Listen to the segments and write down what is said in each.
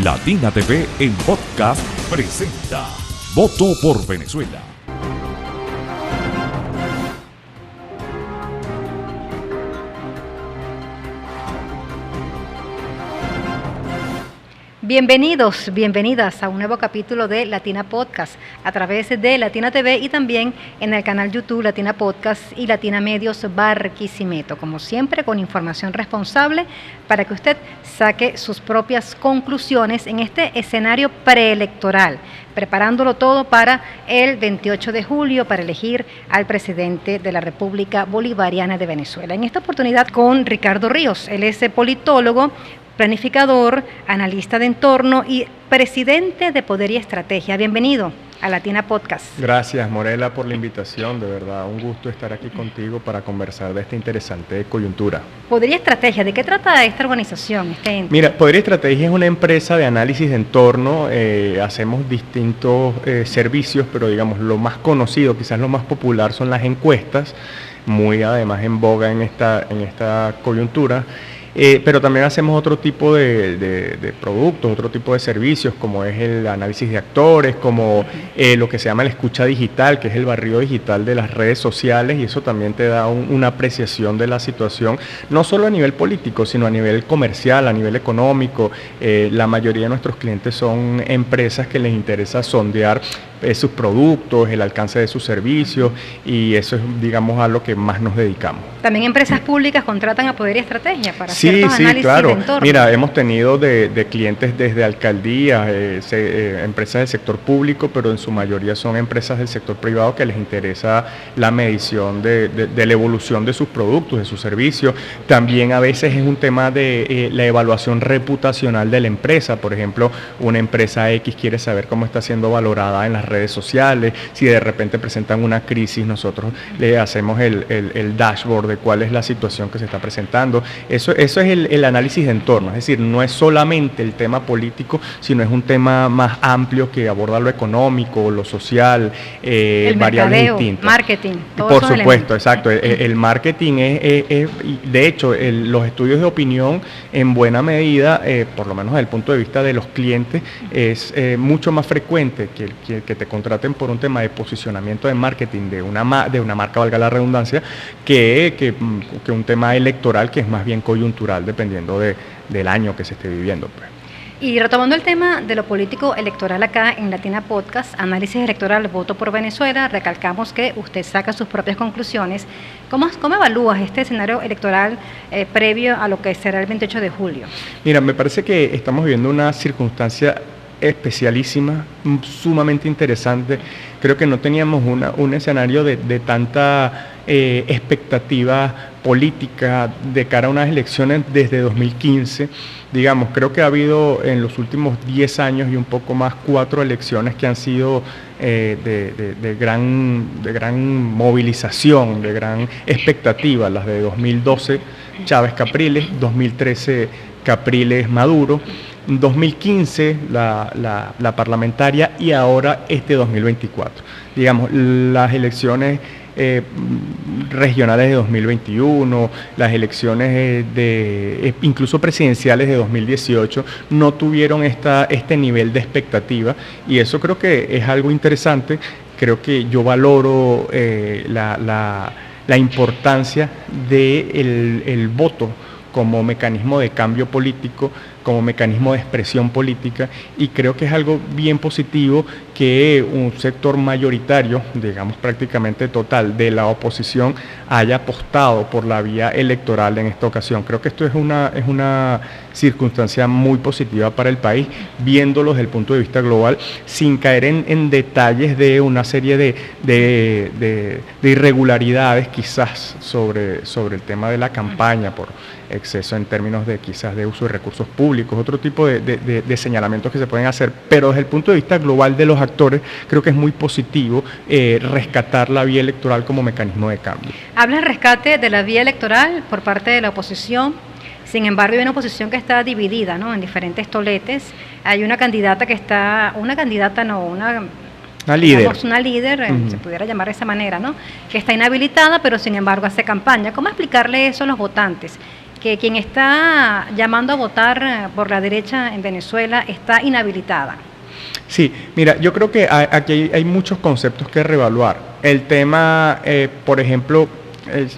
Latina TV en podcast presenta Voto por Venezuela. Bienvenidos, bienvenidas a un nuevo capítulo de Latina Podcast a través de Latina TV y también en el canal YouTube Latina Podcast y Latina Medios Barquisimeto, como siempre con información responsable para que usted saque sus propias conclusiones en este escenario preelectoral, preparándolo todo para el 28 de julio para elegir al presidente de la República Bolivariana de Venezuela. En esta oportunidad con Ricardo Ríos, él es politólogo, planificador, analista de entorno y presidente de Poder y Estrategia. Bienvenido a Latina Podcast. Gracias, Morela, por la invitación. De verdad, un gusto estar aquí contigo para conversar de esta interesante coyuntura. Poder y Estrategia, ¿de qué trata esta organización, este ente? Mira, Poder y Estrategia es una empresa de análisis de entorno. Hacemos distintos servicios, pero digamos, lo más conocido, quizás lo más popular, son las encuestas, muy además en boga en esta coyuntura. Pero también hacemos otro tipo de productos, otro tipo de servicios, como es el análisis de actores, como lo que se llama la escucha digital, que es el barrido digital de las redes sociales, y eso también te da una apreciación de la situación, no solo a nivel político, sino a nivel comercial, a nivel económico. La mayoría de nuestros clientes son empresas que les interesa sondear sus productos, el alcance de sus servicios, y eso es, digamos, a lo que más nos dedicamos. También empresas públicas contratan a Poder y Estrategia para Sí, análisis claro. de entorno. Mira, hemos tenido de clientes desde alcaldías, empresas del sector público, pero en su mayoría son empresas del sector privado que les interesa la medición de la evolución de sus productos, de sus servicios. También a veces es un tema de la evaluación reputacional de la empresa. Por ejemplo, una empresa X quiere saber cómo está siendo valorada en las redes sociales. Si de repente presentan una crisis, nosotros le hacemos el dashboard de cuál es la situación que se está presentando. Eso es el análisis de entorno, es decir, no es solamente el tema político, sino es un tema más amplio que aborda lo económico, lo social, variables distintas. Marketing, todo por supuesto, exacto. El marketing de hecho, los estudios de opinión en buena medida, por lo menos desde el punto de vista de los clientes, es mucho más frecuente que te contraten por un tema de posicionamiento de marketing de una marca, valga la redundancia, que un tema electoral que es más bien coyuntural dependiendo del año que se esté viviendo, pues. Y retomando el tema de lo político electoral acá en Latina Podcast, análisis electoral, voto por Venezuela, recalcamos que usted saca sus propias conclusiones. ¿Cómo evalúas este escenario electoral previo a lo que será el 28 de julio? Mira, me parece que estamos viviendo una circunstancia especialísima, sumamente interesante. Creo que no teníamos un escenario de tanta expectativa política de cara a unas elecciones desde 2015. Digamos, creo que ha habido en los últimos 10 años y un poco más 4 elecciones que han sido de gran movilización, de gran expectativa. Las de 2012, Chávez-Capriles, 2013, Capriles-Maduro, 2015 la parlamentaria y ahora 2024. Digamos, las elecciones regionales de 2021, las elecciones incluso presidenciales de 2018 no tuvieron este nivel de expectativa, y eso creo que es algo interesante. Creo que yo valoro la importancia del voto como mecanismo de cambio político, como mecanismo de expresión política, y creo que es algo bien positivo que un sector mayoritario, digamos prácticamente total, de la oposición haya apostado por la vía electoral en esta ocasión. Creo que esto es una circunstancia muy positiva para el país, viéndolo desde el punto de vista global, sin caer en detalles de una serie de irregularidades quizás sobre el tema de la campaña por exceso en términos de quizás de uso de recursos públicos, otro tipo de señalamientos que se pueden hacer, pero desde el punto de vista global de los actores, creo que es muy positivo rescatar la vía electoral como mecanismo de cambio. Habla el rescate de la vía electoral por parte de la oposición. Sin embargo, hay una oposición que está dividida, ¿no?, en diferentes toletes. Hay una candidata una líder, digamos, se pudiera llamar de esa manera, ¿no?, que está inhabilitada, pero sin embargo hace campaña. ¿Cómo explicarle eso a los votantes? que quien está llamando a votar por la derecha en Venezuela está inhabilitada. Sí, mira, yo creo que aquí hay muchos conceptos que reevaluar. El tema, por ejemplo,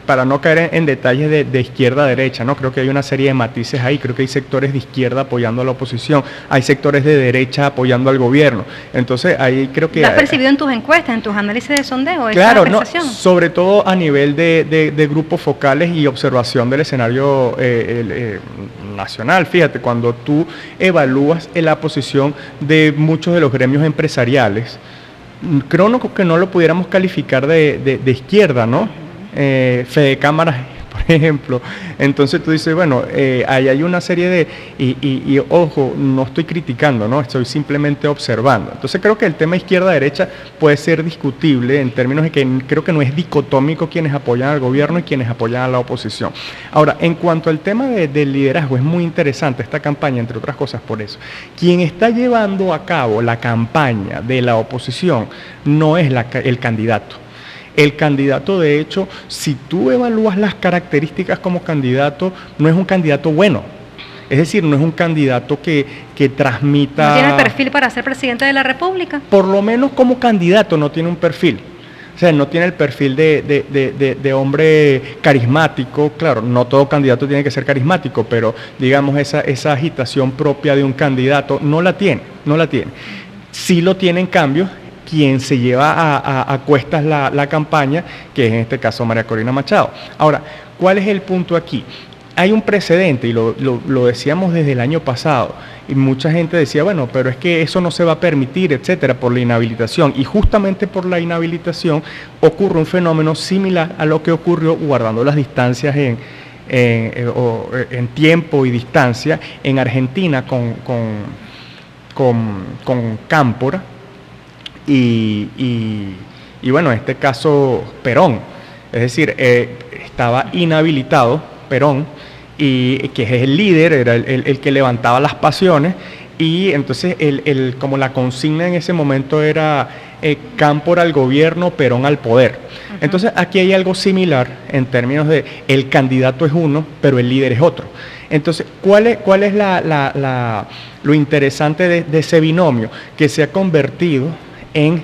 para no caer en detalles de izquierda a derecha, ¿no? Creo que hay una serie de matices ahí, creo que hay sectores de izquierda apoyando a la oposición, hay sectores de derecha apoyando al gobierno. Entonces ahí creo que... ¿Lo has percibido en tus encuestas, en tus análisis de sondeo? Claro, no, sobre todo a nivel de grupos focales y observación del escenario nacional. Fíjate, cuando tú evalúas la posición de muchos de los gremios empresariales, creo que no lo pudiéramos calificar de izquierda, ¿no? Fede Cámaras, por ejemplo. Entonces tú dices, bueno, ahí hay una serie de... Y ojo, no estoy criticando, ¿no? Estoy simplemente observando. Entonces creo que el tema izquierda-derecha puede ser discutible en términos de que creo que no es dicotómico quienes apoyan al gobierno y quienes apoyan a la oposición. Ahora, en cuanto al tema del liderazgo, es muy interesante esta campaña, entre otras cosas por eso. Quien está llevando a cabo la campaña de la oposición no es el candidato. El candidato, de hecho, si tú evalúas las características como candidato, no es un candidato bueno. Es decir, no es un candidato que transmita... ¿No tiene el perfil para ser presidente de la República? Por lo menos como candidato no tiene un perfil. O sea, no tiene el perfil de hombre carismático. Claro, no todo candidato tiene que ser carismático, pero digamos esa agitación propia de un candidato no la tiene. Sí lo tiene, en cambio, quien se lleva a cuestas la campaña, que es en este caso María Corina Machado. Ahora, ¿cuál es el punto aquí? Hay un precedente, y lo decíamos desde el año pasado, y mucha gente decía, bueno, pero es que eso no se va a permitir, etcétera, por la inhabilitación, y justamente por la inhabilitación ocurre un fenómeno similar a lo que ocurrió, guardando las distancias en tiempo y distancia, en Argentina con Cámpora, y bueno, en este caso Perón, es decir, estaba inhabilitado Perón, y que es el líder, era el que levantaba las pasiones, y entonces como la consigna en ese momento era Cámpora al gobierno, Perón al poder. Uh-huh. Entonces aquí hay algo similar en términos de el candidato es uno, pero el líder es otro. Entonces, ¿cuál es lo interesante de ese binomio? Que se ha convertido en,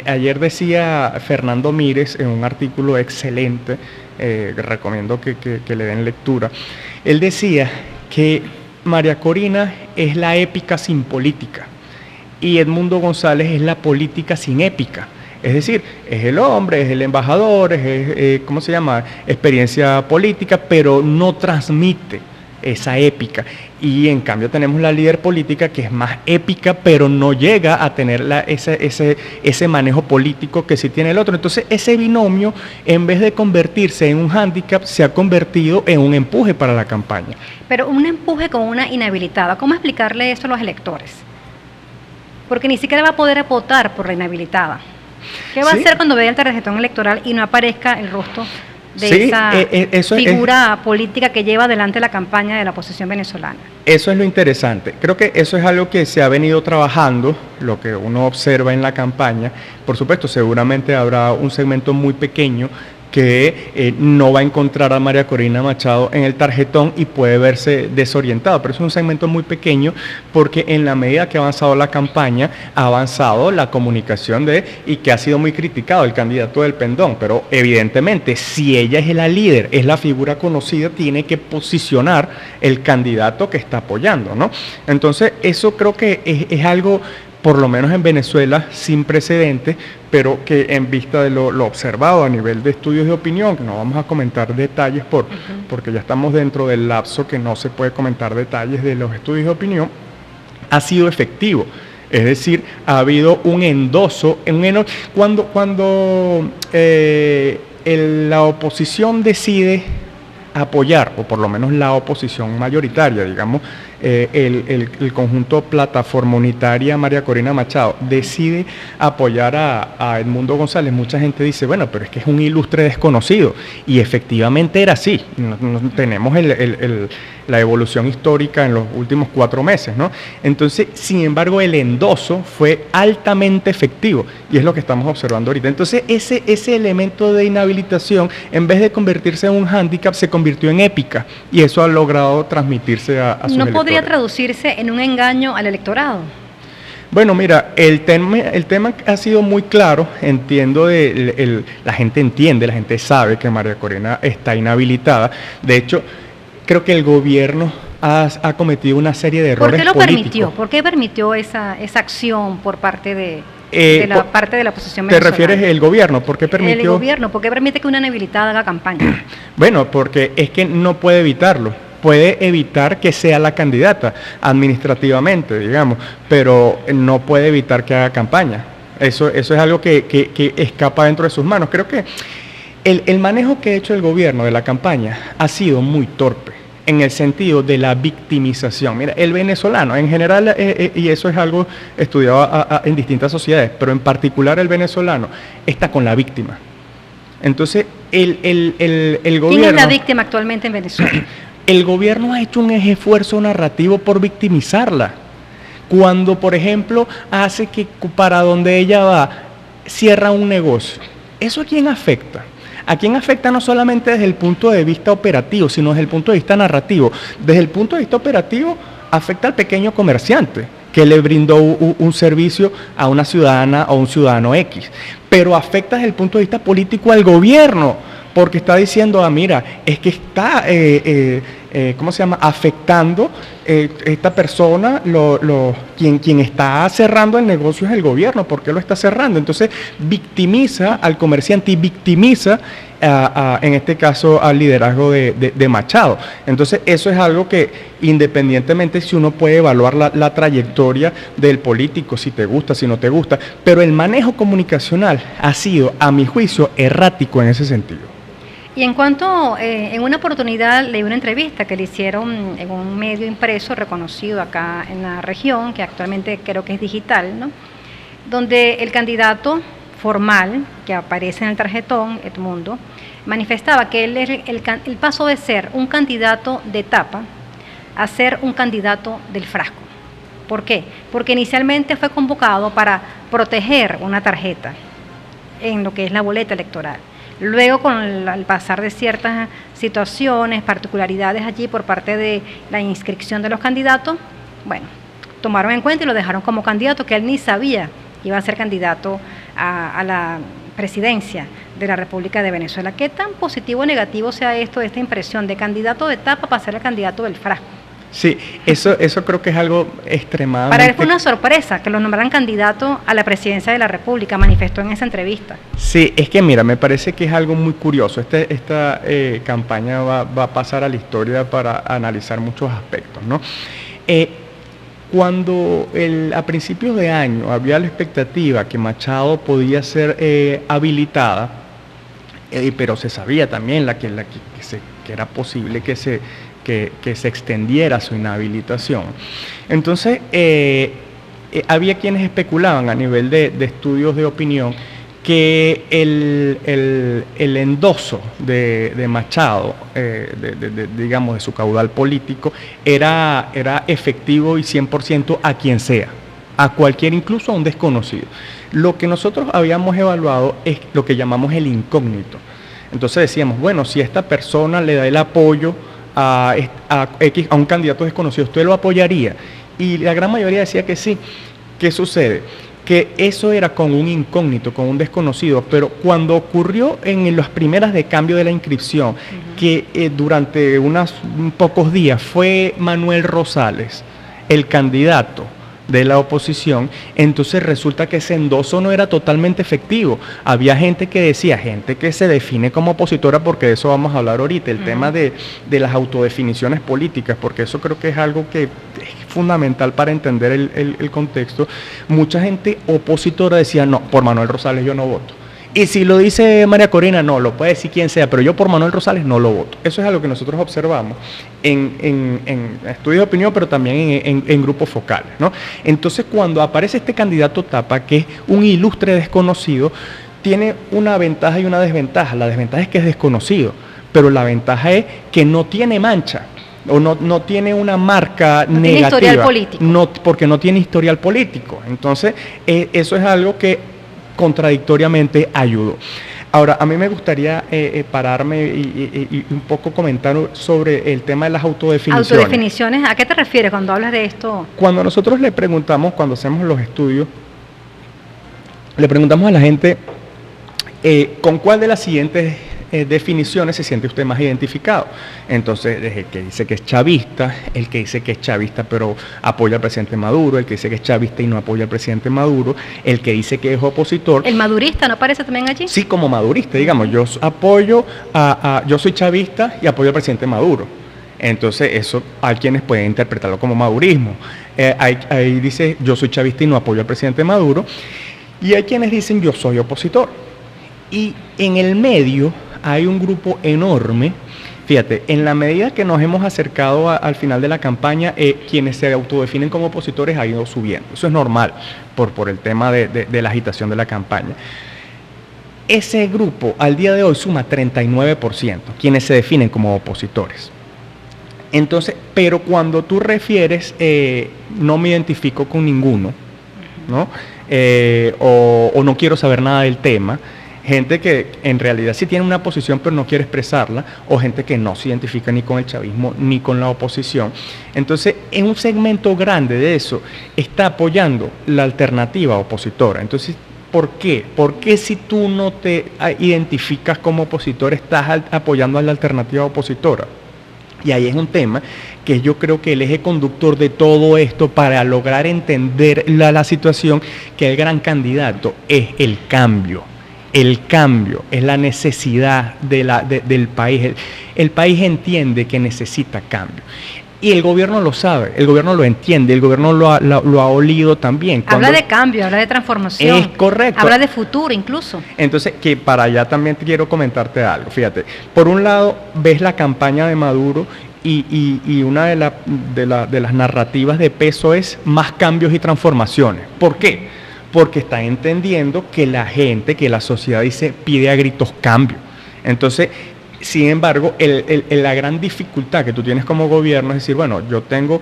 ayer decía Fernando Mírez en un artículo excelente, recomiendo que le den lectura, él decía que María Corina es la épica sin política y Edmundo González es la política sin épica. Es decir, es el hombre, es el embajador, es ¿cómo se llama? Experiencia política, pero no transmite esa épica. Y en cambio tenemos la líder política que es más épica, pero no llega a tener ese manejo político que sí tiene el otro. Entonces ese binomio, en vez de convertirse en un hándicap, se ha convertido en un empuje para la campaña. Pero un empuje con una inhabilitada, ¿cómo explicarle eso a los electores? Porque ni siquiera va a poder votar por la inhabilitada. ¿Qué va a hacer cuando vea el tarjetón electoral y no aparezca el rostro de esa figura política que lleva adelante la campaña de la oposición venezolana? Eso es lo interesante. Creo que eso es algo que se ha venido trabajando, lo que uno observa en la campaña. Por supuesto, seguramente habrá un segmento muy pequeño que no va a encontrar a María Corina Machado en el tarjetón y puede verse desorientado, pero es un segmento muy pequeño porque en la medida que ha avanzado la campaña, ha avanzado la comunicación y que ha sido muy criticado el candidato del Pendón, pero evidentemente si ella es la líder, es la figura conocida, tiene que posicionar el candidato que está apoyando, ¿no? Entonces eso creo que es algo, por lo menos en Venezuela, sin precedentes, pero que en vista de lo observado a nivel de estudios de opinión, que no vamos a comentar detalles porque ya estamos dentro del lapso que no se puede comentar detalles de los estudios de opinión, ha sido efectivo. Es decir, ha habido un endoso, cuando la oposición decide apoyar, o por lo menos la oposición mayoritaria, digamos, el conjunto Plataforma Unitaria María Corina Machado decide apoyar a Edmundo González, mucha gente dice, bueno, pero es que es un ilustre desconocido, y efectivamente era así. Tenemos la evolución histórica en los últimos 4 meses, ¿no? Entonces, sin embargo, el endoso fue altamente efectivo, y es lo que estamos observando ahorita. Entonces, ese elemento de inhabilitación, en vez de convertirse en un hándicap, se convirtió en épica, y eso ha logrado transmitirse a sus electores. ¿No podría traducirse en un engaño al electorado? Bueno, mira, el tema ha sido muy claro. Entiendo, la gente entiende, la gente sabe que María Corina está inhabilitada. De hecho, creo que el gobierno ha cometido una serie de errores políticos. ¿Por qué lo permitió? ¿Por qué permitió esa acción por parte de la oposición venezolana? ¿Te refieres al gobierno? ¿Por qué permitió? El gobierno, ¿por qué permite que una inhabilitada haga campaña? Bueno, porque es que no puede evitarlo. Puede evitar que sea la candidata administrativamente, digamos, pero no puede evitar que haga campaña. Eso es algo que escapa dentro de sus manos. Creo que el manejo que ha hecho el gobierno de la campaña ha sido muy torpe, en el sentido de la victimización. Mira, el venezolano en general, y eso es algo estudiado en distintas sociedades, pero en particular el venezolano está con la víctima. Entonces, el gobierno... ¿Quién es la víctima actualmente en Venezuela? El gobierno ha hecho un esfuerzo narrativo por victimizarla. Cuando, por ejemplo, hace que para donde ella va, cierra un negocio. ¿Eso a quién afecta? ¿A quién afecta no solamente desde el punto de vista operativo, sino desde el punto de vista narrativo? Desde el punto de vista operativo, afecta al pequeño comerciante que le brindó un servicio a una ciudadana o un ciudadano X. Pero afecta desde el punto de vista político al gobierno, porque está diciendo, mira, es que está, ¿cómo se llama?, afectando esta persona, quien está cerrando el negocio es el gobierno. ¿Por qué lo está cerrando? Entonces, victimiza al comerciante y victimiza, en este caso, al liderazgo de Machado. Entonces, eso es algo que, independientemente si uno puede evaluar la trayectoria del político, si te gusta, si no te gusta, pero el manejo comunicacional ha sido, a mi juicio, errático en ese sentido. Y en cuanto, en una oportunidad leí una entrevista que le hicieron en un medio impreso reconocido acá en la región, que actualmente creo que es digital, ¿no?, donde el candidato formal que aparece en el tarjetón, Edmundo, manifestaba que el paso de ser un candidato de etapa a ser un candidato del frasco. ¿Por qué? Porque inicialmente fue convocado para proteger una tarjeta en lo que es la boleta electoral. Luego, con el pasar de ciertas situaciones, particularidades allí por parte de la inscripción de los candidatos, bueno, tomaron en cuenta y lo dejaron como candidato, que él ni sabía que iba a ser candidato a la presidencia de la República de Venezuela. ¿Qué tan positivo o negativo sea esto, esta impresión de candidato de etapa para ser el candidato del frasco? Sí, eso creo que es algo extremadamente... Para él fue una sorpresa que lo nombraran candidato a la presidencia de la República, manifestó en esa entrevista. Sí, es que mira, me parece que es algo muy curioso. Esta campaña va a pasar a la historia para analizar muchos aspectos, ¿no? Cuando a principios de año había la expectativa que Machado podía ser habilitada, pero se sabía también que era posible que se extendiera su inhabilitación. Entonces, había quienes especulaban a nivel de estudios de opinión que el endoso de Machado, digamos, de su caudal político, era efectivo y 100% a quien sea, a cualquier, incluso a un desconocido. Lo que nosotros habíamos evaluado es lo que llamamos el incógnito. Entonces decíamos, bueno, si esta persona le da el apoyo a un candidato desconocido, ¿usted lo apoyaría? Y la gran mayoría decía que sí. ¿Qué sucede? Que eso era con un incógnito, con un desconocido, pero cuando ocurrió en las primeras de cambio de la inscripción, que durante unos pocos días fue Manuel Rosales, el candidato de la oposición, entonces resulta que ese endoso no era totalmente efectivo. Había gente que decía, gente que se define como opositora, porque de eso vamos a hablar ahorita, el tema de las autodefiniciones políticas, porque eso creo que es algo que es fundamental para entender el contexto. Mucha gente opositora decía, no, por Manuel Rosales yo no voto. Y si lo dice María Corina, no, lo puede decir quien sea, pero yo por Manuel Rosales no lo voto. Eso es algo que nosotros observamos en estudios de opinión, pero también en grupos focales, ¿no? Entonces, cuando aparece este candidato Tapa, que es un ilustre desconocido, tiene una ventaja y una desventaja. La desventaja es que es desconocido, pero la ventaja es que no tiene mancha o no tiene una marca negativa. Tiene historial político. No, porque no tiene historial político. Entonces, eso es algo que contradictoriamente ayudó. Ahora, a mí me gustaría pararme y un poco comentar sobre el tema de las autodefiniciones. Autodefiniciones, ¿a qué te refieres cuando hablas de esto? Cuando nosotros le preguntamos, cuando hacemos los estudios, le preguntamos a la gente con cuál de las siguientes definiciones se siente usted más identificado. Entonces, el que dice que es chavista, el que dice que es chavista pero apoya al presidente Maduro, el que dice que es chavista y no apoya al presidente Maduro, el que dice que es opositor. ¿El madurista no aparece también allí? Sí, como madurista, digamos, yo apoyo yo soy chavista y apoyo al presidente Maduro. Entonces, eso hay quienes pueden interpretarlo como madurismo. Ahí dice, yo soy chavista y no apoyo al presidente Maduro. Y hay quienes dicen, yo soy opositor. Y en el medio hay un grupo enorme. Fíjate, en la medida que nos hemos acercado al final de la campaña, quienes se autodefinen como opositores han ido subiendo. Eso es normal por el tema de la agitación de la campaña. Ese grupo al día de hoy suma 39%, quienes se definen como opositores. Entonces, pero cuando tú refieres, no me identifico con ninguno, ¿no? O no quiero saber nada del tema, gente que en realidad sí tiene una posición pero no quiere expresarla, o gente que no se identifica ni con el chavismo ni con la oposición. Entonces, en un segmento grande de eso está apoyando la alternativa opositora. Entonces, ¿por qué? ¿Por qué si tú no te identificas como opositor estás apoyando a la alternativa opositora? Y ahí es un tema que yo creo que el eje conductor de todo esto para lograr entender la situación, que el gran candidato es el cambio. El cambio es la necesidad del país. El país entiende que necesita cambio. Y el gobierno lo sabe, el gobierno lo entiende, el gobierno lo ha olido también. Habla de cambio, habla de transformación. Es correcto. Habla de futuro incluso. Entonces, que para allá también quiero comentarte algo. Fíjate, por un lado ves la campaña de Maduro y una de las narrativas de peso es más cambios y transformaciones. ¿Por qué? Porque están entendiendo que la gente, que la sociedad pide a gritos cambio. Entonces, sin embargo, la gran dificultad que tú tienes como gobierno es decir, bueno, yo tengo,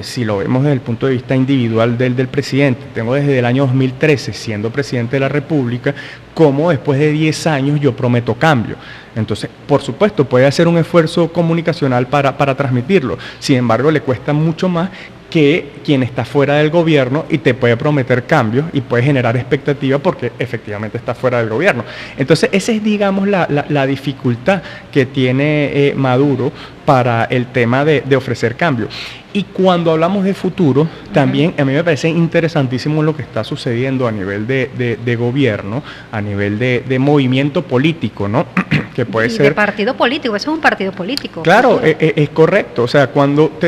si lo vemos desde el punto de vista individual del presidente, tengo desde el año 2013 siendo presidente de la República, como después de 10 años yo prometo cambio. Entonces, por supuesto, puede hacer un esfuerzo comunicacional para transmitirlo. Sin embargo, le cuesta mucho más que quien está fuera del gobierno y te puede prometer cambios y puede generar expectativa porque efectivamente está fuera del gobierno. Entonces, esa es, digamos, la dificultad que tiene Maduro para el tema de ofrecer cambio. Y cuando hablamos de futuro, también a mí me parece interesantísimo lo que está sucediendo a nivel de gobierno, a nivel de movimiento político, ¿no? Que puede ser... de partido político, eso es un partido político. Claro, es correcto. O sea, cuando...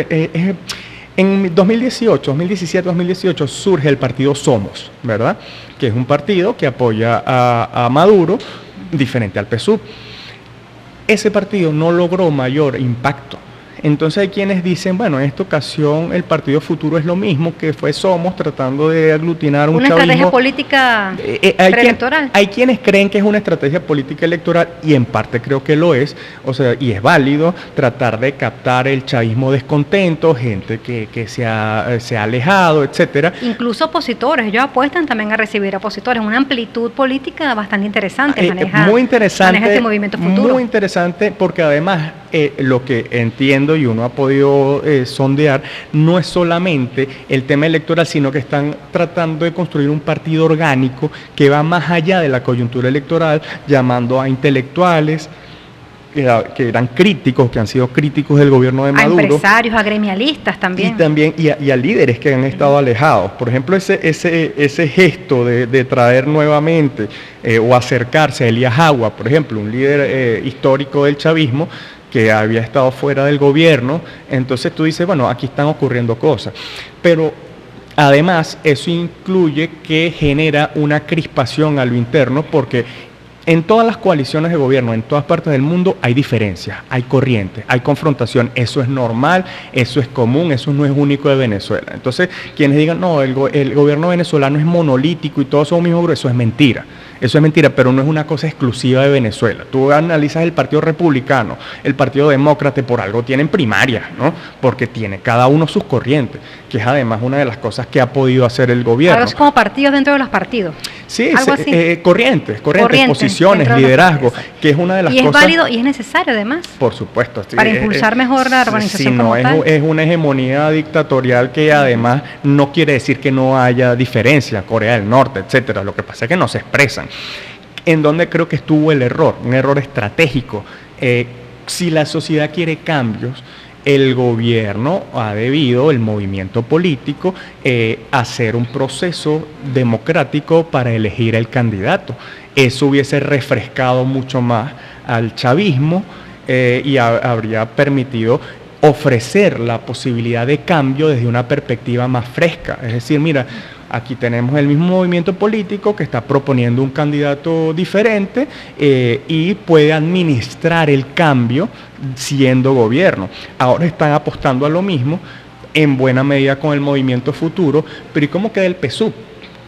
en 2018, 2017, 2018 surge el partido Somos, ¿verdad? Que es un partido que apoya a Maduro, diferente al PSUV. Ese partido no logró mayor impacto. Entonces hay quienes dicen, bueno, en esta ocasión el partido futuro es lo mismo que fue Somos, tratando de aglutinar un chavismo. Una estrategia política preelectoral. Hay quienes creen que es una estrategia política electoral y en parte creo que lo es, o sea, y es válido tratar de captar el chavismo descontento, gente que se ha alejado, etcétera. Incluso opositores, ellos apuestan también a recibir opositores, una amplitud política bastante interesante. Muy interesante. Maneja este movimiento futuro. Muy interesante porque además lo que entiendo y uno ha podido sondear, no es solamente el tema electoral, sino que están tratando de construir un partido orgánico que va más allá de la coyuntura electoral, llamando a intelectuales que eran críticos, que han sido críticos del gobierno de Maduro. A empresarios, a gremialistas también. Y a líderes que han estado alejados. Por ejemplo, ese gesto de traer nuevamente o acercarse a Elías Agua, por ejemplo, un líder histórico del chavismo, que había estado fuera del gobierno. Entonces tú dices, bueno, aquí están ocurriendo cosas. Pero además eso incluye que genera una crispación a lo interno porque En todas las coaliciones de gobierno, en todas partes del mundo, hay diferencias, hay corrientes, hay confrontación. Eso es normal, eso es común, eso no es único de Venezuela. Entonces, quienes digan, no, el gobierno venezolano es monolítico y todos son un mismo grupo, eso es mentira. Eso es mentira, pero no es una cosa exclusiva de Venezuela. Tú analizas el Partido Republicano, el Partido Demócrata, por algo tienen primarias, ¿no? Porque tiene cada uno sus corrientes, que es además una de las cosas que ha podido hacer el gobierno. Ahora es como partidos dentro de los partidos. Sí, algo así. Corrientes, posiciones, liderazgo, que es una de las cosas... Y es válido y es necesario además. Por supuesto. Para impulsar mejor la organización como tal. Es una hegemonía dictatorial que además no quiere decir que no haya diferencia, Corea del Norte, etcétera. Lo que pasa es que no se expresan. En donde creo que estuvo el error, un error estratégico. Si la sociedad quiere cambios, el gobierno ha debido, el movimiento político, hacer un proceso democrático para elegir el candidato. Eso hubiese refrescado mucho más al chavismo y habría permitido ofrecer la posibilidad de cambio desde una perspectiva más fresca. Es decir, mira, aquí tenemos el mismo movimiento político que está proponiendo un candidato diferente y puede administrar el cambio siendo gobierno. Ahora están apostando a lo mismo, en buena medida con el movimiento futuro, pero ¿y cómo queda el PSUV?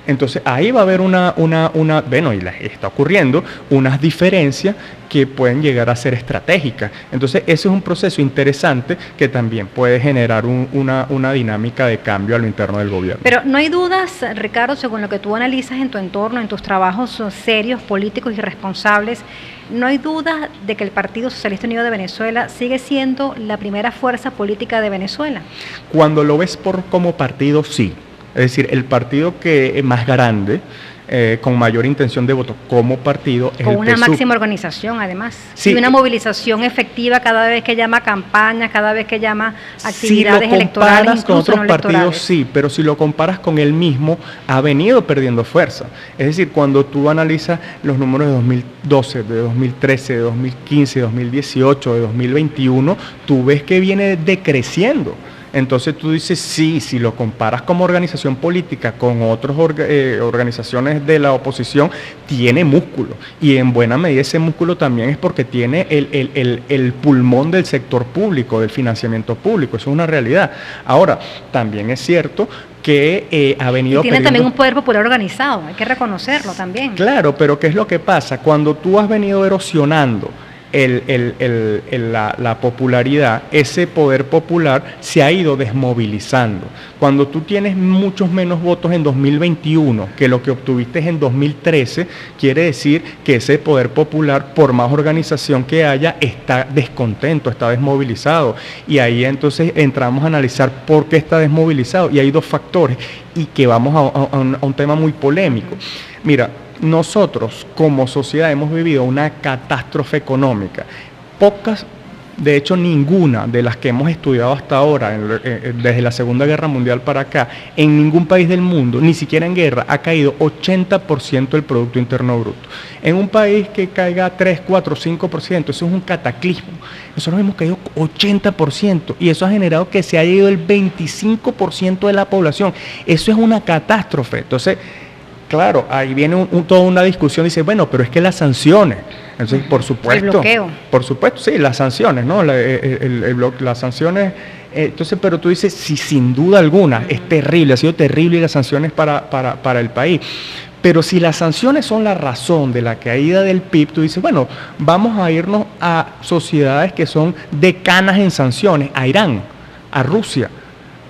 Entonces ahí va a haber bueno, y está ocurriendo, unas diferencias que pueden llegar a ser estratégicas. Entonces ese es un proceso interesante que también puede generar una dinámica de cambio a lo interno del gobierno. Pero no hay dudas, Ricardo, según lo que tú analizas en tu entorno, en tus trabajos serios, políticos y responsables, no hay duda de que el Partido Socialista Unido de Venezuela sigue siendo la primera fuerza política de Venezuela. Cuando lo ves como partido, sí. Es decir, el partido que es más grande, con mayor intención de voto como partido, es con el una PSUV. máxima organización, además. Sí, y una movilización efectiva cada vez que llama campañas, cada vez que llama actividades electorales, incluso con otros no partidos, electorales. sí, pero si lo comparas con él mismo, ha venido perdiendo fuerza. Es decir, cuando tú analizas los números de 2012, de 2013, de 2015, de 2018, de 2021, tú ves que viene decreciendo. Entonces tú dices, sí, si lo comparas como organización política con otras organizaciones de la oposición, tiene músculo. Y en buena medida ese músculo también es porque tiene el pulmón del sector público, del financiamiento público. Eso es una realidad. Ahora, también es cierto que ha venido y tiene perdiendo... también un poder popular organizado, hay que reconocerlo también. Claro, pero ¿qué es lo que pasa? Cuando tú has venido erosionando la popularidad, ese poder popular se ha ido desmovilizando. Cuando tú tienes muchos menos votos en 2021 que lo que obtuviste en 2013, quiere decir que ese poder popular, por más organización que haya, está descontento, está desmovilizado. Y ahí entonces entramos a analizar por qué está desmovilizado. Y hay dos factores, y que vamos a un tema muy polémico. Mira, nosotros como sociedad hemos vivido una catástrofe económica. Pocas, de hecho ninguna de las que hemos estudiado hasta ahora, desde la Segunda Guerra Mundial para acá, en ningún país del mundo, ni siquiera en guerra, ha caído 80% del Producto Interno Bruto. En un país que caiga 3, 4, 5%, eso es un cataclismo. Nosotros hemos caído 80% y eso ha generado que se haya ido el 25% de la población. Eso es una catástrofe. Entonces, claro, ahí viene toda una discusión, dice, bueno, pero es que las sanciones, entonces, por supuesto. El bloqueo. Por supuesto, sí, las sanciones, ¿no? Las sanciones, entonces, pero tú dices, sí, sin duda alguna, es terrible, ha sido terrible las sanciones para el país. Pero si las sanciones son la razón de la caída del PIB, tú dices, bueno, vamos a irnos a sociedades que son decanas en sanciones, a Irán, a Rusia,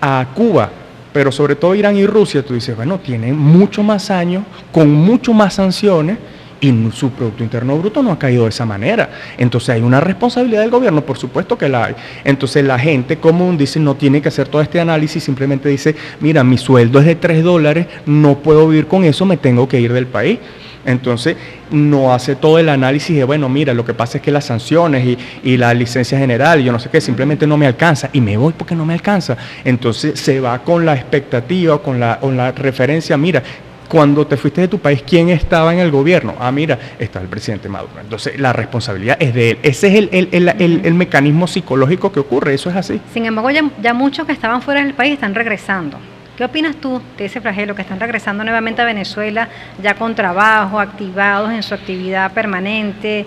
a Cuba. Pero sobre todo Irán y Rusia, tú dices, bueno, tienen mucho más años, con mucho más sanciones, y su Producto Interno Bruto no ha caído de esa manera. Entonces hay una responsabilidad del gobierno, por supuesto que la hay. Entonces la gente común dice, no tiene que hacer todo este análisis, simplemente dice, mira, mi sueldo es de $3, no puedo vivir con eso, me tengo que ir del país. Entonces no hace todo el análisis de, bueno, mira, lo que pasa es que las sanciones y la licencia general, yo no sé qué, simplemente no me alcanza y me voy porque no me alcanza. Entonces se va con la expectativa, con la referencia, mira, cuando te fuiste de tu país, ¿quién estaba en el gobierno? Ah, mira, está el presidente Maduro. Entonces la responsabilidad es de él. Ese es el mecanismo psicológico que ocurre, eso es así. Sin embargo, ya muchos que estaban fuera del país están regresando. ¿Qué ¿Qué opinas tú de ese flagelo que están regresando nuevamente a Venezuela ya con trabajo, activados en su actividad permanente,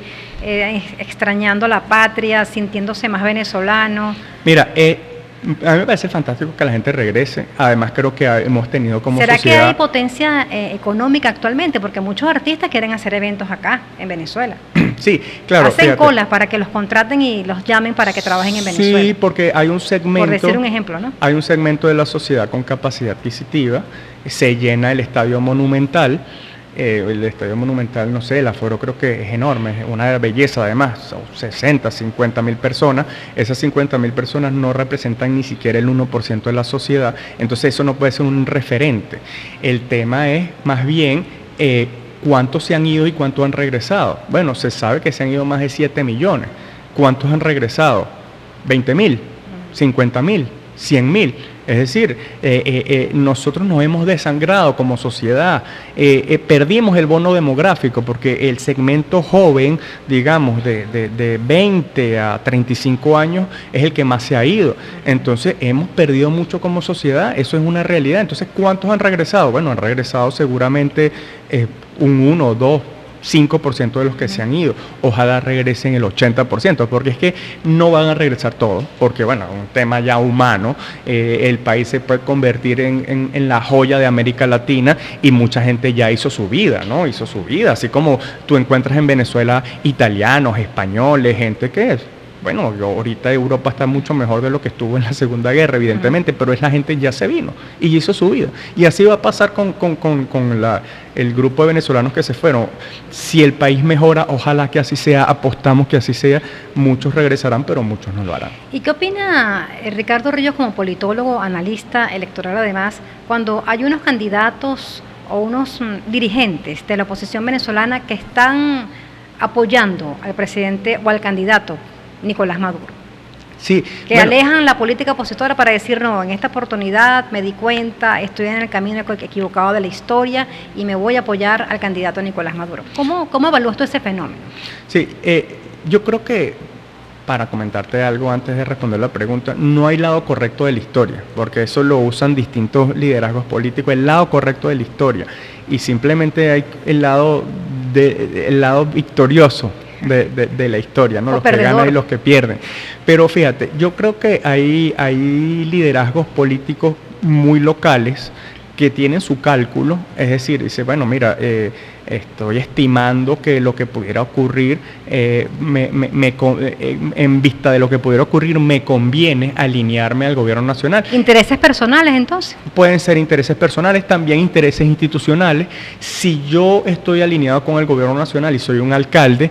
extrañando la patria, sintiéndose más venezolanos? Mira, a mí me parece fantástico que la gente regrese. Además, creo que hemos tenido como ¿Será sociedad... que hay potencia económica actualmente? Porque muchos artistas quieren hacer eventos acá, en Venezuela. Sí, claro. Hacen fíjate. colas para que los contraten y los llamen para que trabajen en Venezuela. Sí, porque hay un segmento... Por decir un ejemplo, ¿no? Hay un segmento de la sociedad con capacidad adquisitiva. Se llena el Estadio Monumental. El Estadio Monumental, no sé, el aforo creo que es enorme, es una belleza además, son 60, 50 mil personas. Esas 50 mil personas no representan ni siquiera el 1% de la sociedad, entonces eso no puede ser un referente. El tema es más bien cuántos se han ido y cuántos han regresado. Bueno, se sabe que se han ido más de 7 millones. ¿Cuántos han regresado? 20 mil, 50 mil, 100 mil. Es decir, nosotros nos hemos desangrado como sociedad, perdimos el bono demográfico porque el segmento joven, digamos, de 20 a 35 años es el que más se ha ido. Entonces hemos perdido mucho como sociedad, eso es una realidad. Entonces, ¿cuántos han regresado? Bueno, han regresado seguramente un 1, 2, 5% de los que se han ido. Ojalá regresen el 80%, porque es que no van a regresar todos, porque bueno, un tema ya humano, el país se puede convertir en la joya de América Latina y mucha gente ya hizo su vida, ¿no? Hizo su vida, así como tú encuentras en Venezuela italianos, españoles, gente que es... Bueno, ahorita Europa está mucho mejor de lo que estuvo en la Segunda Guerra, evidentemente, pero esa gente ya se vino y hizo su vida. Y así va a pasar con el grupo de venezolanos que se fueron. Si el país mejora, ojalá que así sea, apostamos que así sea, muchos regresarán, pero muchos no lo harán. ¿Y qué opina Ricardo Ríos como politólogo, analista electoral además, cuando hay unos candidatos o unos dirigentes de la oposición venezolana que están apoyando al presidente o al candidato Nicolás Maduro? Sí, que alejan la política opositora para decir, no, en esta oportunidad me di cuenta, estoy en el camino equivocado de la historia y me voy a apoyar al candidato Nicolás Maduro. ¿Cómo evalúas tú ese fenómeno? Sí, yo creo que, para comentarte algo antes de responder la pregunta, no hay lado correcto de la historia, porque eso lo usan distintos liderazgos políticos, el lado correcto de la historia, y simplemente hay el lado victorioso de la historia, ¿no? Los perdedor. Que ganan y los que pierden. Pero fíjate, yo creo que hay liderazgos políticos muy locales que tienen su cálculo, es decir, dice, bueno, mira, estoy estimando que lo que pudiera ocurrir, en vista de lo que pudiera ocurrir, me conviene alinearme al gobierno nacional. ¿Intereses personales entonces? Pueden ser intereses personales, también intereses institucionales. Si yo estoy alineado con el gobierno nacional y soy un alcalde,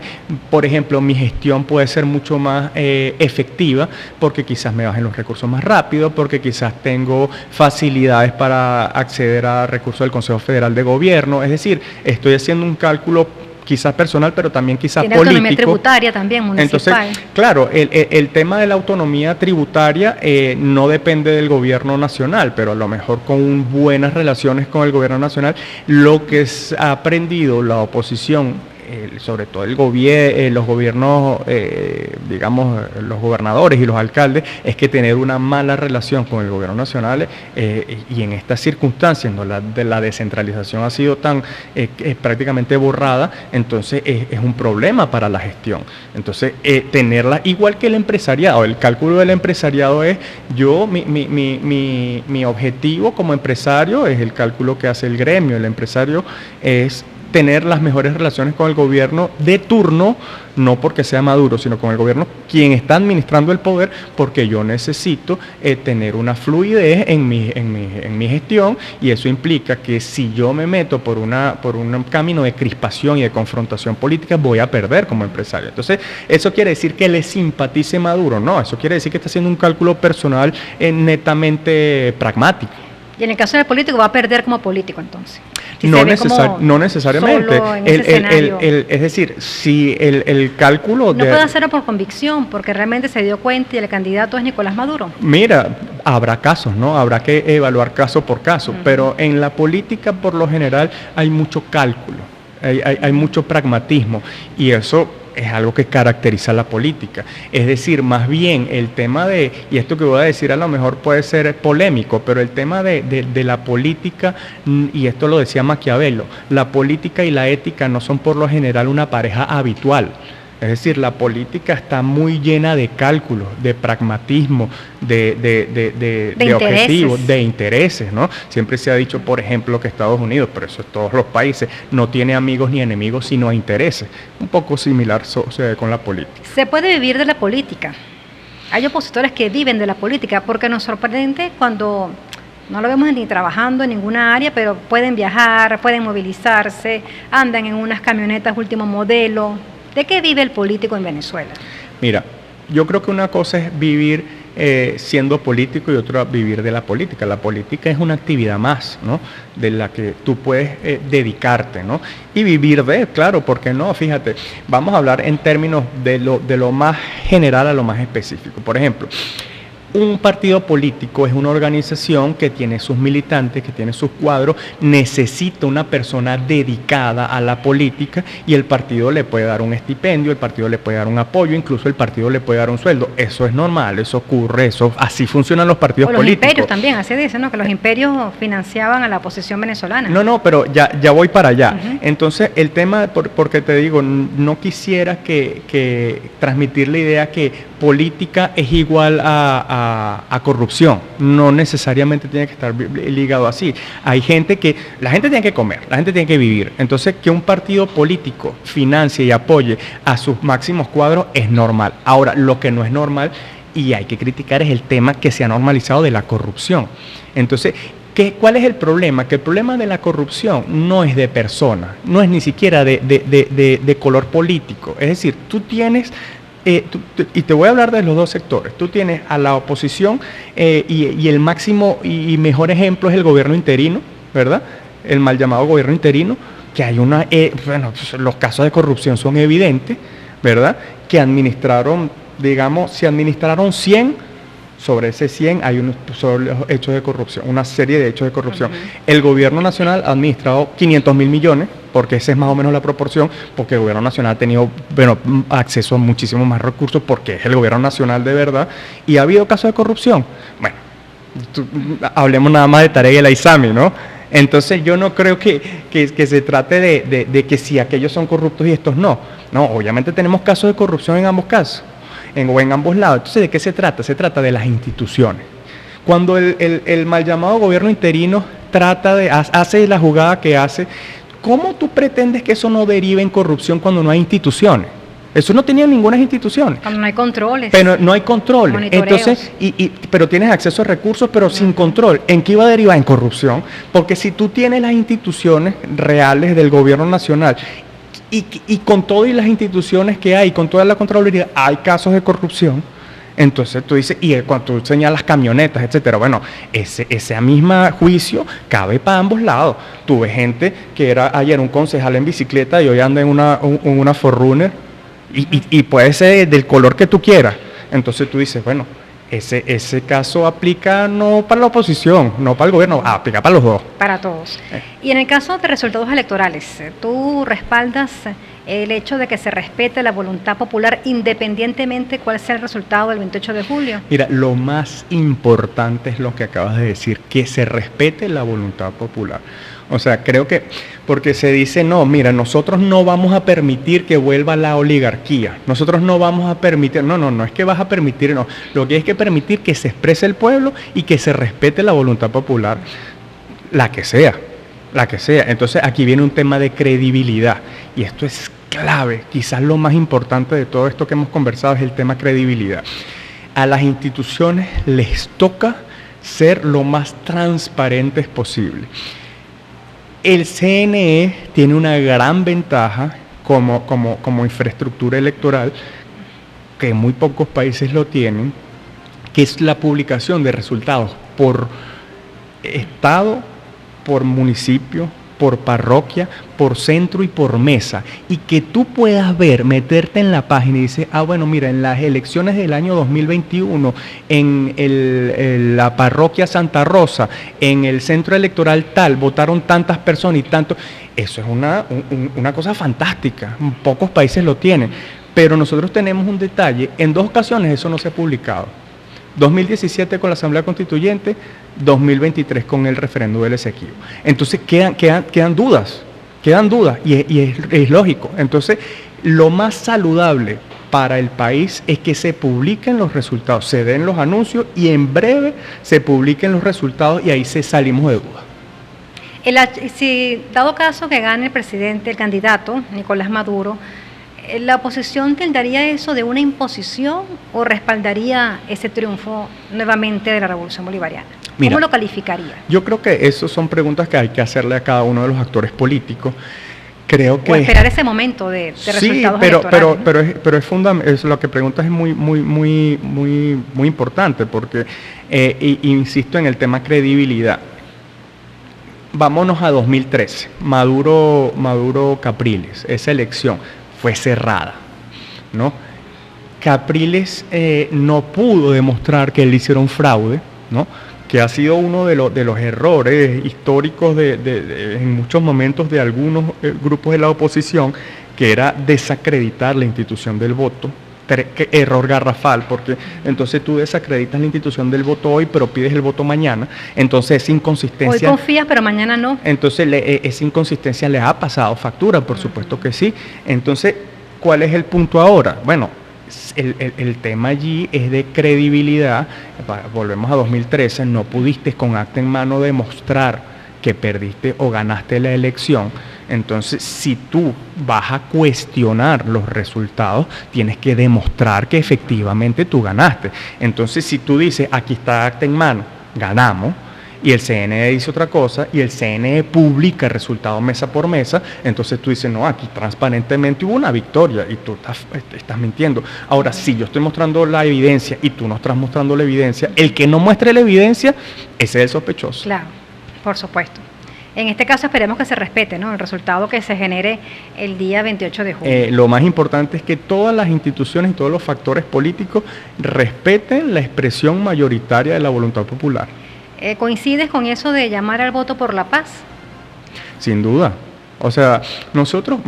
por ejemplo, mi gestión puede ser mucho más efectiva, porque quizás me bajen los recursos más rápido, porque quizás tengo facilidades para acceder a recursos del Consejo Federal de Gobierno. Es decir, estoy haciendo un cálculo quizás personal, pero también quizás tiene político. Autonomía tributaria también, municipal. Entonces, claro, el tema de la autonomía tributaria no depende del gobierno nacional, pero a lo mejor con buenas relaciones con el gobierno nacional, lo que ha aprendido la oposición, sobre todo los gobiernos, digamos, los gobernadores y los alcaldes, es que tener una mala relación con el gobierno nacional, y en estas circunstancias, ¿no? la descentralización ha sido tan prácticamente borrada, entonces es un problema para la gestión. Entonces, tenerla, igual que el empresariado, el cálculo del empresariado es, mi objetivo como empresario es el cálculo que hace el gremio, el empresario es tener las mejores relaciones con el gobierno de turno, no porque sea Maduro, sino con el gobierno, quien está administrando el poder, porque yo necesito tener una fluidez en mi gestión, y eso implica que si yo me meto por un camino de crispación y de confrontación política, voy a perder como empresario. Entonces, ¿eso quiere decir que le simpatice Maduro? No, eso quiere decir que está haciendo un cálculo personal netamente pragmático. Y en el caso del político va a perder como político entonces. Si no necesariamente. Es decir, si el cálculo... No puede hacerlo por convicción, porque realmente se dio cuenta y el candidato es Nicolás Maduro. Mira, habrá casos, ¿no? Habrá que evaluar caso por caso, pero en la política por lo general hay mucho cálculo. hay mucho pragmatismo y eso es algo que caracteriza la política. Es decir, más bien el tema y esto que voy a decir a lo mejor puede ser polémico, pero el tema de la política, y esto lo decía Maquiavelo, la política y la ética no son por lo general una pareja habitual. Es decir, la política está muy llena de cálculos, de pragmatismo, de objetivos, de intereses, ¿no? Siempre se ha dicho, por ejemplo, que Estados Unidos, pero eso es todos los países, no tiene amigos ni enemigos, sino intereses. Un poco similar sucede con la política. ¿Se puede vivir de la política? Hay opositores que viven de la política, porque nos sorprende cuando no lo vemos ni trabajando en ninguna área, pero pueden viajar, pueden movilizarse, andan en unas camionetas último modelo. ¿De qué vive el político en Venezuela? Mira, yo creo que una cosa es vivir siendo político y otra vivir de la política. La política es una actividad más, ¿no?, de la que tú puedes dedicarte, ¿no? Y vivir de, claro, ¿por qué no? Fíjate, vamos a hablar en términos de lo más general a lo más específico. Por ejemplo, un partido político es una organización que tiene sus militantes, que tiene sus cuadros, necesita una persona dedicada a la política y el partido le puede dar un estipendio, el partido le puede dar un apoyo, incluso el partido le puede dar un sueldo. Eso es normal, eso ocurre, así funcionan los partidos políticos. Los imperios también, así dicen, ¿no?, que los imperios financiaban a la oposición venezolana. No, pero ya voy para allá. Uh-huh. Entonces, el tema, porque te digo, no quisiera que transmitir la idea que política es igual a corrupción. No necesariamente tiene que estar ligado así. Hay gente la gente tiene que comer, la gente tiene que vivir. Entonces, que un partido político financie y apoye a sus máximos cuadros es normal. Ahora, lo que no es normal y hay que criticar es el tema que se ha normalizado de la corrupción. Entonces, ¿cuál es el problema? Que el problema de la corrupción no es de persona, no es ni siquiera de color político. Es decir, tú tienes... y te voy a hablar de los dos sectores. Tú tienes a la oposición y el máximo y mejor ejemplo es el gobierno interino, ¿verdad? El mal llamado gobierno interino, que hay los casos de corrupción son evidentes, ¿verdad? Que administraron, digamos, si administraron 100, sobre ese 100 hay unos hechos de corrupción, una serie de hechos de corrupción. Uh-huh. El gobierno nacional ha administrado 500.000 millones, porque esa es más o menos la proporción, porque el gobierno nacional ha tenido acceso a muchísimos más recursos, porque es el gobierno nacional de verdad, y ha habido casos de corrupción. Bueno, hablemos nada más de Tarek El Aissami, ¿no? Entonces yo no creo que se trate de que si aquellos son corruptos y estos no. No, obviamente tenemos casos de corrupción en ambos casos. En ambos lados. Entonces, ¿de qué se trata? Se trata de las instituciones. Cuando el mal llamado gobierno interino hace la jugada que hace, ¿cómo tú pretendes que eso no derive en corrupción cuando no hay instituciones? Eso no tenía ninguna instituciones. Cuando no hay controles. Pero no hay controles. Entonces, pero tienes acceso a recursos, pero sin control. ¿En qué iba a derivar? En corrupción. Porque si tú tienes las instituciones reales del gobierno nacional y con todas las instituciones que hay, con toda la Contraloría, hay casos de corrupción, entonces tú dices, y cuando tú señalas camionetas, etcétera, bueno, ese mismo juicio cabe para ambos lados. Tuve gente que era ayer un concejal en bicicleta y hoy anda en una Forerunner y puede ser del color que tú quieras. Entonces tú dices, bueno, ese caso aplica no para la oposición, no para el gobierno, aplica para los dos. Para todos. Y en el caso de resultados electorales, ¿tú respaldas el hecho de que se respete la voluntad popular independientemente cuál sea el resultado del 28 de julio? Mira, lo más importante es lo que acabas de decir, que se respete la voluntad popular. O sea, creo que, porque se dice, no, mira, nosotros no vamos a permitir que vuelva la oligarquía, nosotros no vamos a permitir, no es que vas a permitir, no, lo que hay que permitir que se exprese el pueblo y que se respete la voluntad popular, la que sea. Entonces aquí viene un tema de credibilidad y esto es clave, quizás lo más importante de todo esto que hemos conversado es el tema credibilidad. A las instituciones les toca ser lo más transparentes posible. El CNE tiene una gran ventaja como infraestructura electoral, que muy pocos países lo tienen, que es la publicación de resultados por estado, por municipio, por parroquia, por centro y por mesa, y que tú puedas ver, meterte en la página y dices, bueno, mira, en las elecciones del año 2021, en la parroquia Santa Rosa, en el centro electoral tal, votaron tantas personas y tanto. Eso es una cosa fantástica, pocos países lo tienen, pero nosotros tenemos un detalle, en 2 ocasiones eso no se ha publicado. 2017 con la Asamblea Constituyente, 2023 con el referéndum del Esequibo. Entonces quedan dudas, y es lógico. Entonces, lo más saludable para el país es que se publiquen los resultados, se den los anuncios y en breve se publiquen los resultados y ahí salimos de dudas. Si dado caso que gane el presidente, el candidato, Nicolás Maduro, ¿la oposición tildaría eso de una imposición o respaldaría ese triunfo nuevamente de la Revolución Bolivariana? Mira, ¿cómo lo calificaría? Yo creo que esas son preguntas que hay que hacerle a cada uno de los actores políticos. Creo que o esperar ese momento de resultados electorales. pero es lo que preguntas es muy importante, porque insisto en el tema credibilidad. Vámonos a 2013, Maduro Capriles, esa elección fue cerrada, ¿no? Capriles no pudo demostrar que él hiciera un fraude, ¿no? Que ha sido uno de los errores históricos en muchos momentos de algunos grupos de la oposición, que era desacreditar la institución del voto. Error garrafal, porque entonces tú desacreditas la institución del voto hoy, pero pides el voto mañana. Entonces esa inconsistencia... Hoy confías, pero mañana no. Entonces esa inconsistencia le ha pasado factura, por supuesto que sí. Entonces, ¿cuál es el punto ahora? Bueno, el tema allí es de credibilidad. Volvemos a 2013, no pudiste con acta en mano demostrar que perdiste o ganaste la elección. Entonces, si tú vas a cuestionar los resultados, tienes que demostrar que efectivamente tú ganaste. Entonces, si tú dices, aquí está acta en mano, ganamos, y el CNE dice otra cosa, y el CNE publica el resultado mesa por mesa, entonces tú dices, no, aquí transparentemente hubo una victoria, y tú estás mintiendo. Ahora, si yo estoy mostrando la evidencia, y tú no estás mostrando la evidencia, el que no muestre la evidencia, ese es el sospechoso. Claro, por supuesto. En este caso esperemos que se respete, ¿no?, el resultado que se genere el día 28 de junio. Lo más importante es que todas las instituciones y todos los factores políticos respeten la expresión mayoritaria de la voluntad popular. ¿Coincides con eso de llamar al voto por la paz? Sin duda. O sea, nosotros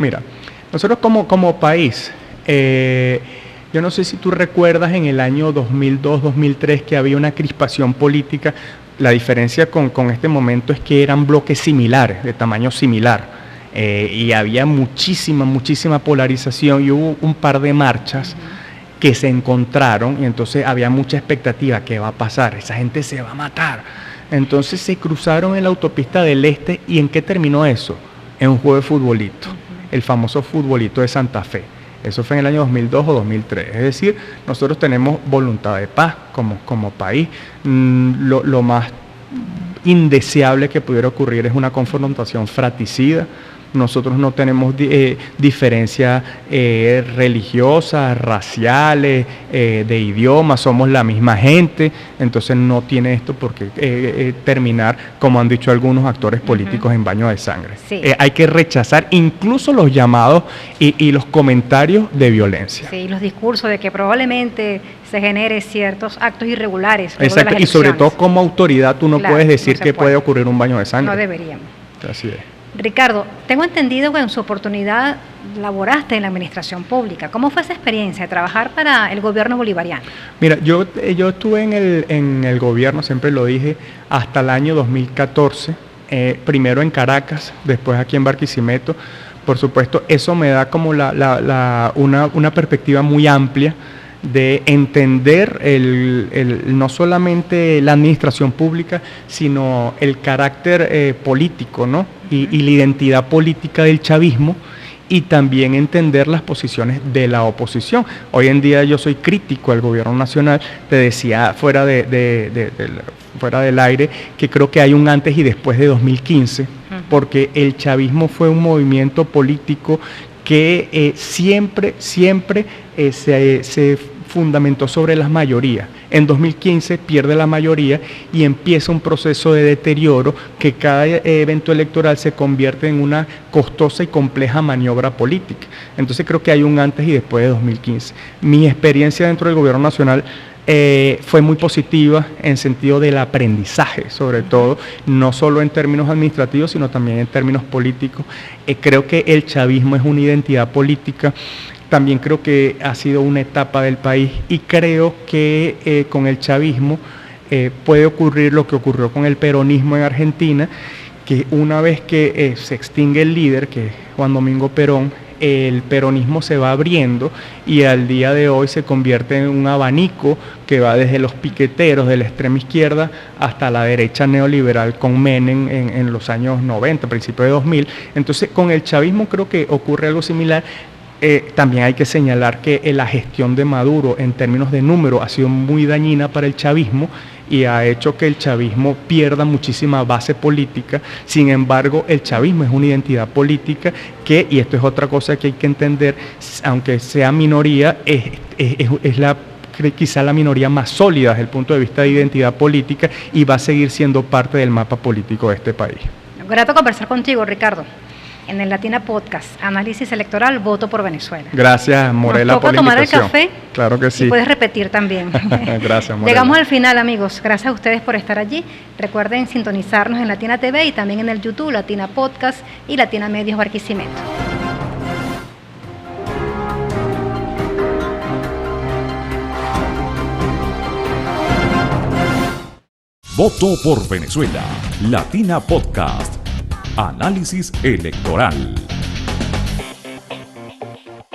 como país, yo no sé si tú recuerdas en el año 2002-2003 que había una crispación política. La diferencia con este momento es que eran bloques similares, de tamaño similar, y había muchísima polarización, y hubo un par de marchas que se encontraron, y entonces había mucha expectativa. ¿Qué va a pasar? Esa gente se va a matar. Entonces se cruzaron en la autopista del Este, ¿y en qué terminó eso? En un juego de futbolito, el famoso futbolito de Santa Fe. Eso fue en el año 2002 o 2003. Es decir, nosotros tenemos voluntad de paz como país. Lo más indeseable que pudiera ocurrir es una confrontación fratricida. Nosotros no tenemos diferencias religiosas, raciales, de idioma, somos la misma gente, entonces no tiene esto por qué terminar, como han dicho algunos actores políticos, en baño de sangre. Sí. Hay que rechazar incluso los llamados y los comentarios de violencia. Sí, los discursos de que probablemente se genere ciertos actos irregulares. Exacto, y sobre todo como autoridad tú no puedes decir que puede ocurrir un baño de sangre. No deberíamos. Así es. Ricardo, tengo entendido que en su oportunidad laboraste en la administración pública. ¿Cómo fue esa experiencia de trabajar para el gobierno bolivariano? Mira, yo estuve en el gobierno, siempre lo dije, hasta el año 2014, primero en Caracas, después aquí en Barquisimeto. Por supuesto, eso me da como una perspectiva muy amplia de entender no solamente la administración pública, sino el carácter político, ¿no? Y la identidad política del chavismo, y también entender las posiciones de la oposición. Hoy en día yo soy crítico al gobierno nacional. Te decía fuera del aire que creo que hay un antes y después de 2015, porque el chavismo fue un movimiento político que siempre se fundamentó sobre las mayorías. En 2015 pierde la mayoría y empieza un proceso de deterioro que cada evento electoral se convierte en una costosa y compleja maniobra política. Entonces creo que hay un antes y después de 2015. Mi experiencia dentro del gobierno nacional fue muy positiva en sentido del aprendizaje, sobre todo, no solo en términos administrativos, sino también en términos políticos. Creo que el chavismo es una identidad política. También creo que ha sido una etapa del país y creo que con el chavismo puede ocurrir lo que ocurrió con el peronismo en Argentina, que una vez que se extingue el líder, que es Juan Domingo Perón, el peronismo se va abriendo y al día de hoy se convierte en un abanico que va desde los piqueteros de la extrema izquierda hasta la derecha neoliberal con Menem en los años 90, principios de 2000. Entonces con el chavismo creo que ocurre algo similar. También hay que señalar que la gestión de Maduro en términos de número ha sido muy dañina para el chavismo y ha hecho que el chavismo pierda muchísima base política. Sin embargo, el chavismo es una identidad política que, y esto es otra cosa que hay que entender, aunque sea minoría, es quizá la minoría más sólida desde el punto de vista de identidad política y va a seguir siendo parte del mapa político de este país. Grato conversar contigo, Ricardo, en el Latina Podcast, Análisis Electoral, Voto por Venezuela. Gracias, Morela, por la invitación. Nos toca tomar el café. Claro que sí. Y puedes repetir también. Gracias, Morela. Llegamos al final, amigos. Gracias a ustedes por estar allí. Recuerden sintonizarnos en Latina TV y también en el YouTube, Latina Podcast y Latina Medios Barquisimeto. Voto por Venezuela, Latina Podcast, Análisis Electoral.